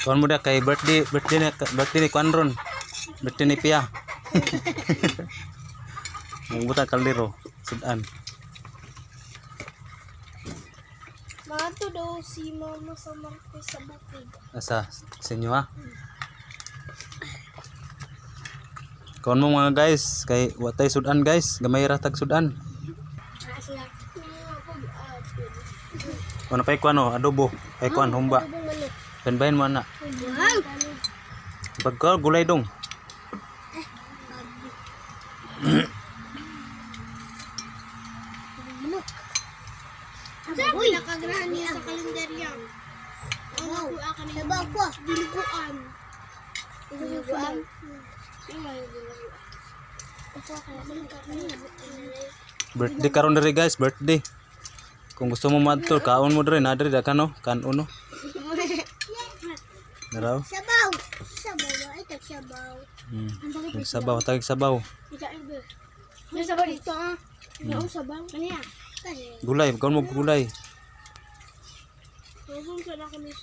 Kuan mo da kay birthday ni kuan ron. Birthday ni Pia. Nagbuta kaldero sudan. Mato daw si mama sa martes sa bukid. Asa sa inyo ha? Kuan mo mga guys, kay watay sudan guys, gamay ra tag sudan. Ano pay kuan adobo, pay kuan humba. Banbayin mo na. Wow. Pagka gulay dong. Uy, nakagrahan niya sa kalendaryo. Ano ko akan sa bako? Diluguan. Diluguan. Birthday karon diri guys, birthday. Kung gusto mo madto, kaon mo diri na diri da kano, kan uno. Naraw? Sabaw. Sabaw, ay tag sabaw. Sabaw, tag sabaw. May sabaw dito ah. May sabaw. Kaniya. Gulay, kaon mo gulay. Huwag ka na kami.